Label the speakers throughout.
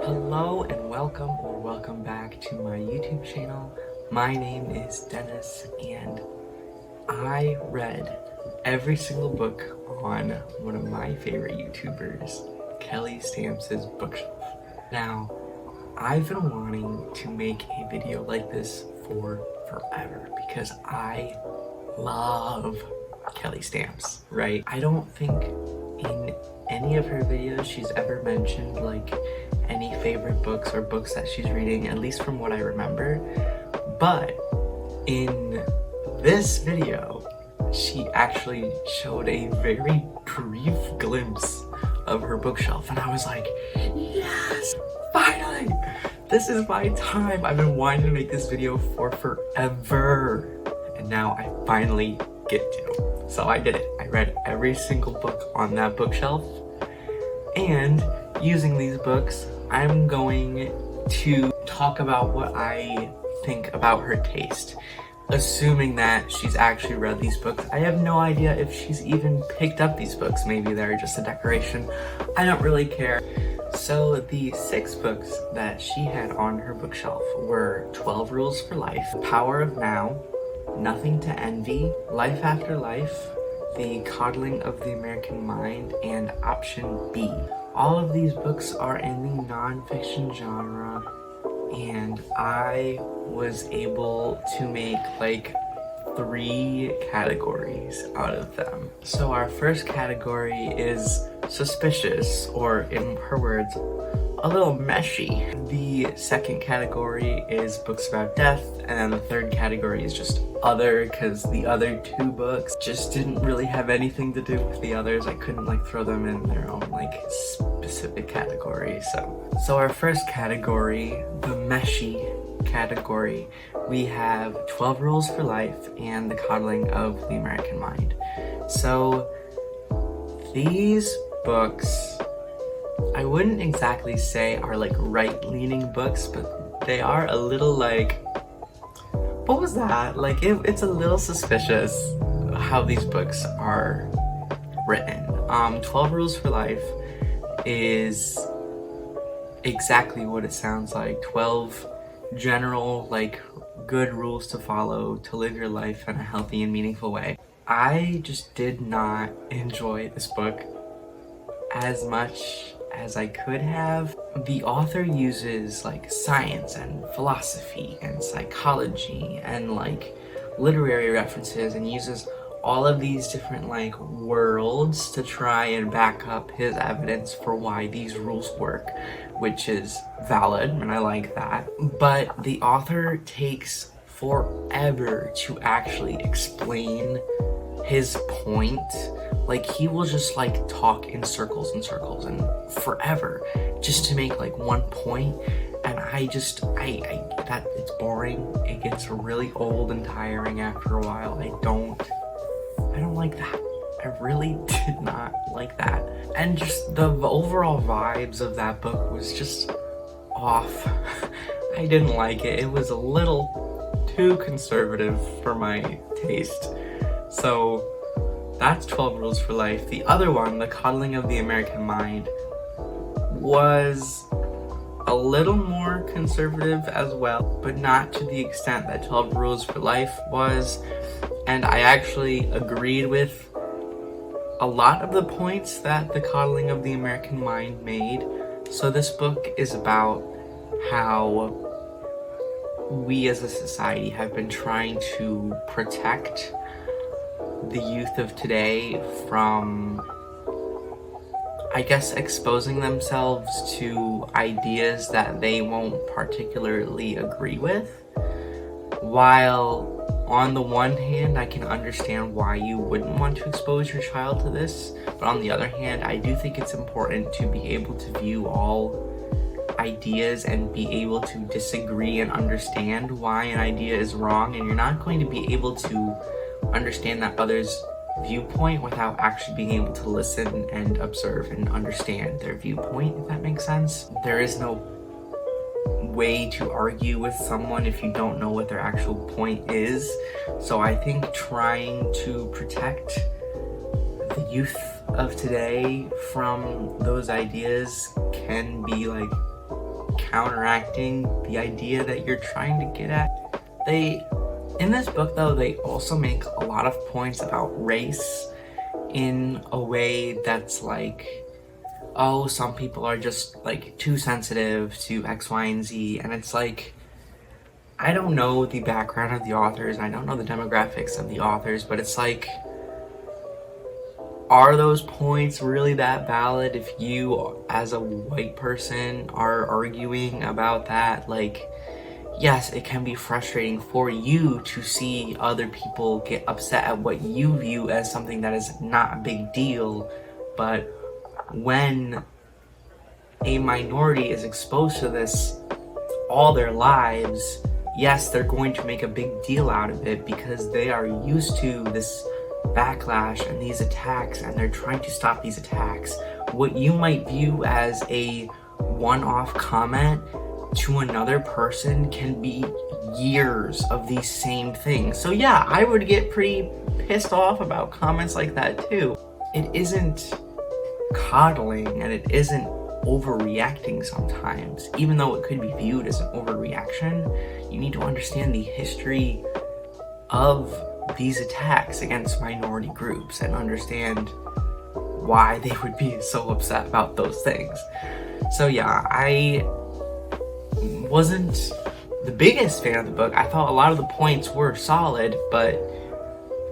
Speaker 1: Hello and welcome back to my YouTube channel. My name is Dennis and I read every single book on one of my favorite YouTubers, Kelly Stamps' bookshelf. Now, I've been wanting to make a video like this for forever because I love Kelly Stamps, right? I don't think in any of her videos she's ever mentioned like any favorite books or books that she's reading, at least from what I remember. But in this video, she actually showed a very brief glimpse of her bookshelf, and I was like, yes, finally! This is my time. I've been wanting to make this video for forever, and now I finally get to. So I did it. I read every single book on that bookshelf, and using these books, I'm going to talk about what I think about her taste. Assuming that she's actually read these books. I have no idea if she's even picked up these books. Maybe they're just a decoration. I don't really care. So the 6 books that she had on her bookshelf were 12 Rules for Life, The Power of Now, Nothing to Envy, Life After Life, The Coddling of the American Mind, and Option B. All of these books are in the nonfiction genre, and I was able to make like 3 categories out of them. So our first category is suspicious, or in her words, a little meshy. The second category is books about death, and then the third category is just other, because the other 2 books just didn't really have anything to do with the others. I couldn't like throw them in their own like specific category. So our first category, the meshy category, we have 12 Rules for Life and The Coddling of the American Mind. So these books, I wouldn't exactly say are like right-leaning books, but they are a little like, what was that? Like it's a little suspicious how these books are written. 12 Rules for Life is exactly what it sounds like. 12 general like good rules to follow to live your life in a healthy and meaningful way. I just did not enjoy this book as much as I could have. The author uses like science and philosophy and psychology and like literary references, and uses all of these different like worlds to try and back up his evidence for why these rules work, which is valid, and I like that. But the author takes forever to actually explain his point. Like he will just like talk in circles and circles and forever just to make like one point, and I that it's boring. It gets really old and tiring after a while. I don't like that. I really did not like that. And just the overall vibes of that book was just off. I didn't like it. It was a little too conservative for my taste. So that's 12 Rules for Life. The other one, The Coddling of the American Mind, was a little more conservative as well, but not to the extent that 12 Rules for Life was. And I actually agreed with a lot of the points that The Coddling of the American Mind made. So this book is about how we as a society have been trying to protect the youth of today from, I guess, exposing themselves to ideas that they won't particularly agree with. While on the one hand, I can understand why you wouldn't want to expose your child to this, but on the other hand, I do think it's important to be able to view all ideas and be able to disagree and understand why an idea is wrong, and you're not going to be able to understand that other's viewpoint without actually being able to listen and observe and understand their viewpoint, if that makes sense. There is no way to argue with someone if you don't know what their actual point is. So I think trying to protect the youth of today from those ideas can be like counteracting the idea that you're trying to get at. In this book though, they also make a lot of points about race in a way that's like, oh, some people are just like too sensitive to X, Y, and Z, and it's like, I don't know the background of the authors, I don't know the demographics of the authors, but it's like, are those points really that valid if you as a white person are arguing about that? Like, yes, it can be frustrating for you to see other people get upset at what you view as something that is not a big deal, but when a minority is exposed to this all their lives, yes, they're going to make a big deal out of it because they are used to this backlash and these attacks, and they're trying to stop these attacks. What you might view as a one-off comment to another person can be years of these same things. So yeah, I would get pretty pissed off about comments like that too. It isn't coddling and it isn't overreacting sometimes. Even though it could be viewed as an overreaction, you need to understand the history of these attacks against minority groups and understand why they would be so upset about those things. So yeah, I wasn't the biggest fan of the book. I thought a lot of the points were solid, but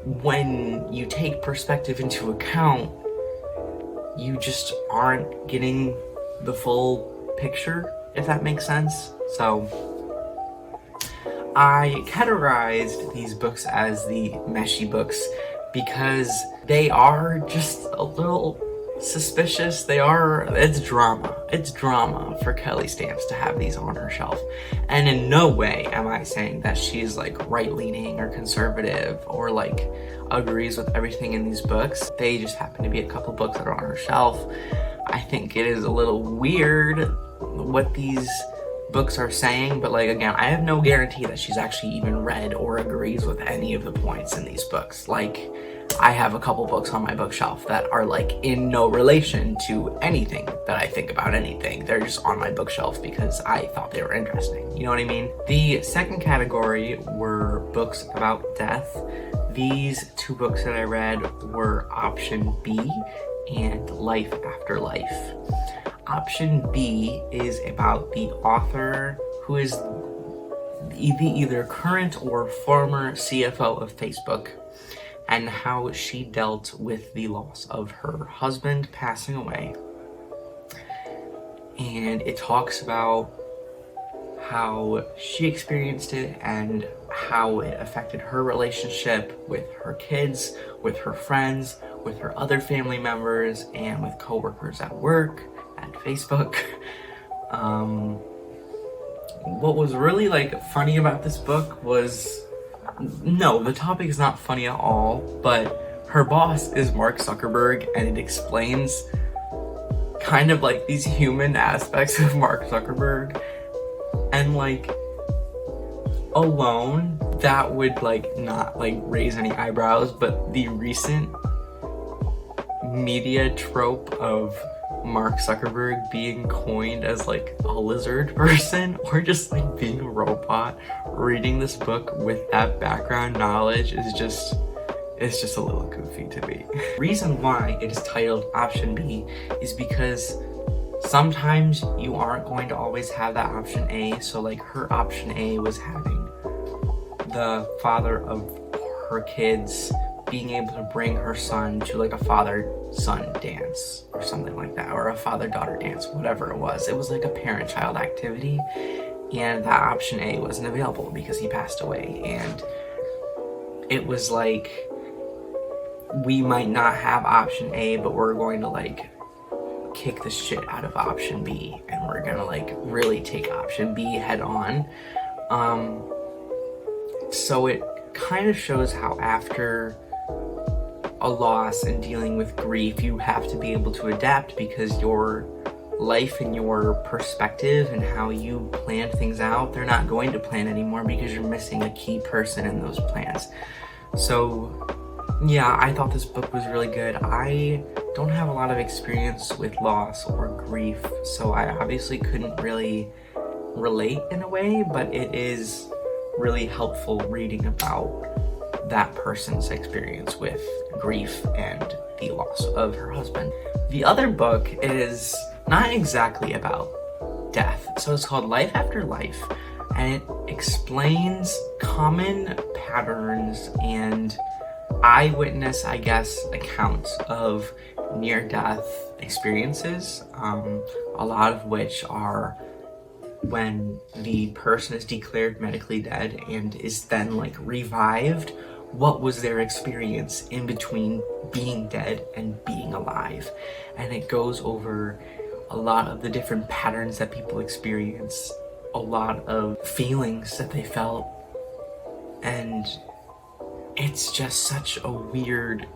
Speaker 1: when you take perspective into account, you just aren't getting the full picture, if that makes sense. So I categorized these books as the meshy books because they are just a little suspicious. It's drama for Kelly Stamps to have these on her shelf. And in no way am I saying that she's like right-leaning or conservative or like agrees with everything in these books. They just happen to be a couple books that are on her shelf. I think it is a little weird what these books are saying, but like, again, I have no guarantee that she's actually even read or agrees with any of the points in these books. Like, I have a couple books on my bookshelf that are like in no relation to anything that I think about anything. They're just on my bookshelf because I thought they were interesting. You know what I mean? The second category were books about death. These two books that I read were Option B and Life After Life. Option B is about the author who is either current or former CFO of Facebook, and how she dealt with the loss of her husband passing away. And it talks about how she experienced it and how it affected her relationship with her kids, with her friends, with her other family members, and with coworkers at work, at Facebook. What was really like funny about this book was, no, the topic is not funny at all, but her boss is Mark Zuckerberg, and it explains kind of like these human aspects of Mark Zuckerberg, and like alone that would like not like raise any eyebrows, but the recent media trope of Mark Zuckerberg being coined as like a lizard person or just like being a robot, reading this book with that background knowledge is just, it's just a little goofy to me. Reason why it is titled Option B is because sometimes you aren't going to always have that option A. So like her option A was having the father of her kids being able to bring her son to like a father-son dance or something like that, or a father-daughter dance, whatever it was. It was like a parent-child activity, and that option A wasn't available because he passed away. And it was like, we might not have option A, but we're going to like kick the shit out of option B, and we're gonna like really take option B head on. So it kind of shows how after a loss and dealing with grief, you have to be able to adapt, because your life and your perspective and how you planned things out, they're not going to plan anymore because you're missing a key person in those plans. So yeah, I thought this book was really good. I don't have a lot of experience with loss or grief, so I obviously couldn't really relate in a way, but it is really helpful reading about that person's experience with grief and the loss of her husband. The other book is not exactly about death, so it's called Life After Life, and it explains common patterns and eyewitness, I guess, accounts of near-death experiences, a lot of which are when the person is declared medically dead and is then like revived. What was their experience in between being dead and being alive? And it goes over a lot of the different patterns that people experience, a lot of feelings that they felt, and it's just such a weird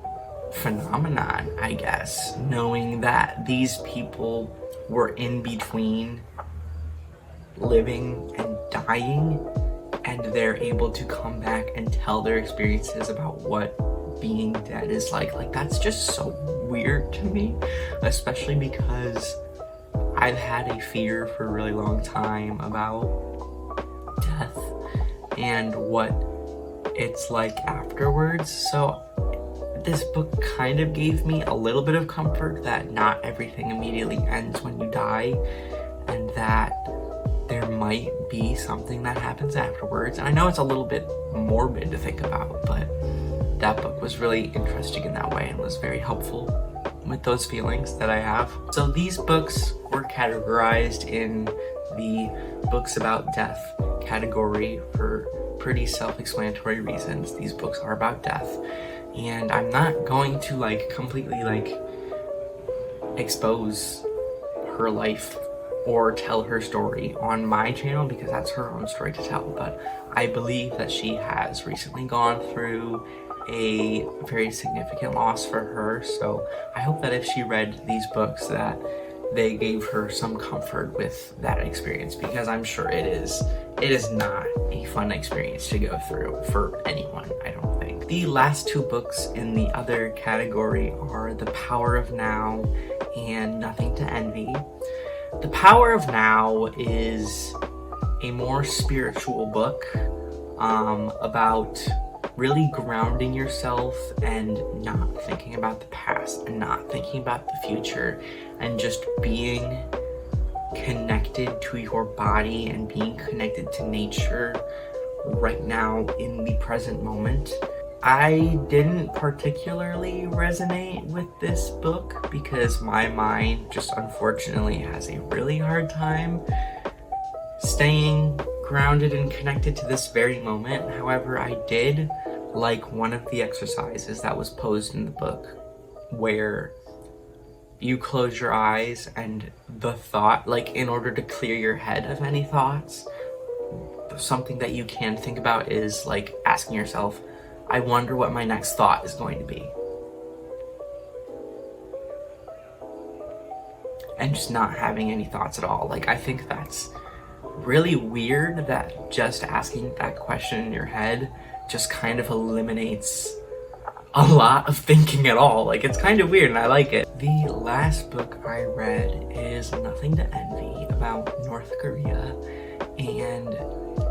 Speaker 1: phenomenon, I guess, knowing that these people were in between living and dying, and they're able to come back and tell their experiences about what being dead is like. Like, that's just so weird to me, especially because I've had a fear for a really long time about death and what it's like afterwards. So this book kind of gave me a little bit of comfort that not everything immediately ends when you die, and that there might be something that happens afterwards. And I know it's a little bit morbid to think about, but that book was really interesting in that way and was very helpful with those feelings that I have. So these books were categorized in the books about death category for pretty self-explanatory reasons. These books are about death, and I'm not going to like completely like expose her life or tell her story on my channel because that's her own story to tell, but I believe that she has recently gone through a very significant loss for her, so I hope that if she read these books that they gave her some comfort with that experience, because I'm sure it is not a fun experience to go through for anyone, I don't think. The last two books in the other category are The Power of Now and Nothing to Envy. The Power of Now is a more spiritual book about really grounding yourself and not thinking about the past and not thinking about the future, and just being connected to your body and being connected to nature right now in the present moment. I didn't particularly resonate with this book because my mind just unfortunately has a really hard time staying grounded and connected to this very moment. However, I did like one of the exercises that was posed in the book, where you close your eyes and the thought, like in order to clear your head of any thoughts, something that you can think about is like asking yourself, I wonder what my next thought is going to be. And just not having any thoughts at all. Like, I think that's really weird that just asking that question in your head just kind of eliminates a lot of thinking at all. Like, it's kind of weird and I like it. The last book I read is Nothing to Envy, about North Korea and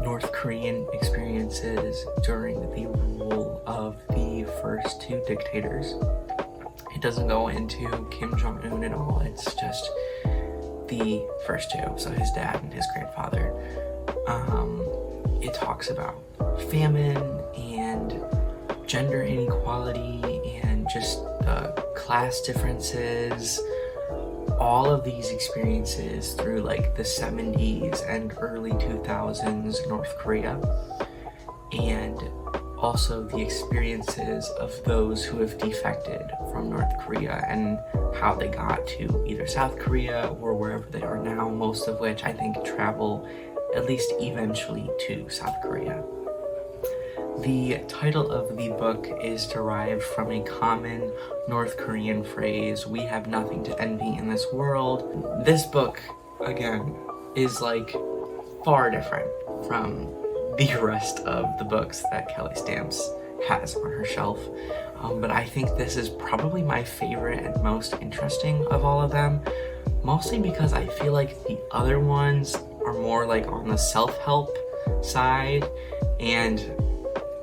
Speaker 1: North Korean experiences during the rule of the first two dictators. It doesn't go into Kim Jong-un at all, it's just the first two, so his dad and his grandfather. It talks about famine and gender inequality and just the class differences, all of these experiences through like the 70s and early 2000s North Korea, and also the experiences of those who have defected from North Korea and how they got to either South Korea or wherever they are now, most of which I think travel at least eventually to South Korea. The title of the book is derived from a common North Korean phrase, "We have nothing to envy in this world." This book, again, is like far different from the rest of the books that Kelly Stamps has on her shelf. But I think this is probably my favorite and most interesting of all of them, mostly because I feel like the other ones are more like on the self-help side, and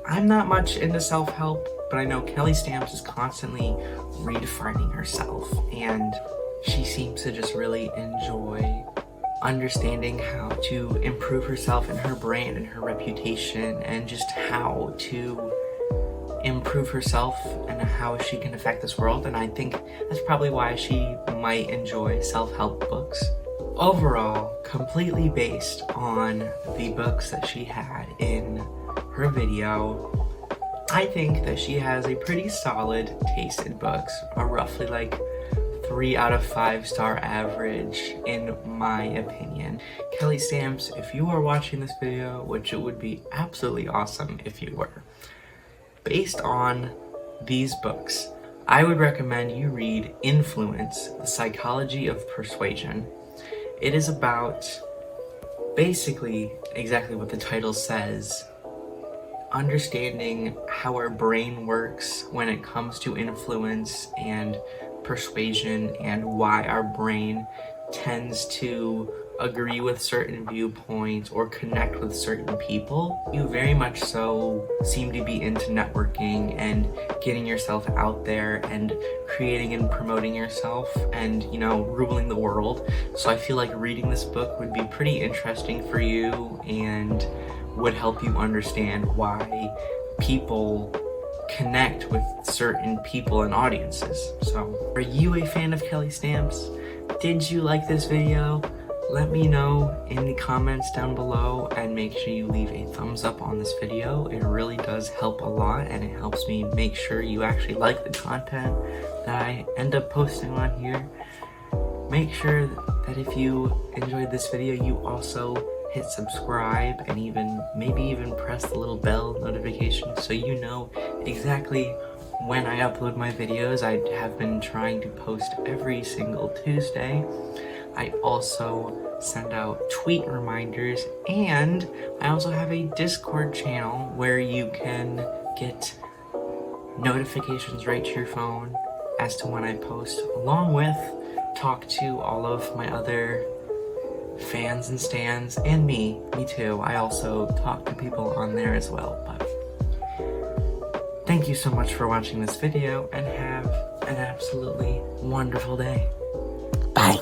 Speaker 1: I'm not much into self-help, but I know Kelly Stamps is constantly redefining herself, and she seems to just really enjoy understanding how to improve herself and her brand and her reputation, and just how to improve herself and how she can affect this world. And I think that's probably why she might enjoy self-help books. Overall, completely based on the books that she had in her video, I think that she has a pretty solid taste in books, a roughly like 3 out of 5 star average in my opinion. Kelly Stamps, if you are watching this video, which it would be absolutely awesome if you were, based on these books, I would recommend you read Influence: The Psychology of Persuasion. It is about basically exactly what the title says, understanding how our brain works when it comes to influence and persuasion, and why our brain tends to agree with certain viewpoints or connect with certain people. You very much so seem to be into networking and getting yourself out there and creating and promoting yourself and, you know, ruling the world. So I feel like reading this book would be pretty interesting for you and would help you understand why people connect with certain people and audiences. So, are you a fan of Kelly Stamps? Did you like this video? Let me know in the comments down below, and make sure you leave a thumbs up on this video. It really does help a lot, and it helps me make sure you actually like the content that I end up posting on here. Make sure that if you enjoyed this video, you also hit subscribe, and maybe even press the little bell notification so you know exactly when I upload my videos. I have been trying to post every single Tuesday. I also send out tweet reminders, and I also have a Discord channel where you can get notifications right to your phone as to when I post, along with talk to all of my other fans and stans, and me too. I also talk to people on there as well. But thank you so much for watching this video, and have an absolutely wonderful day. Bye.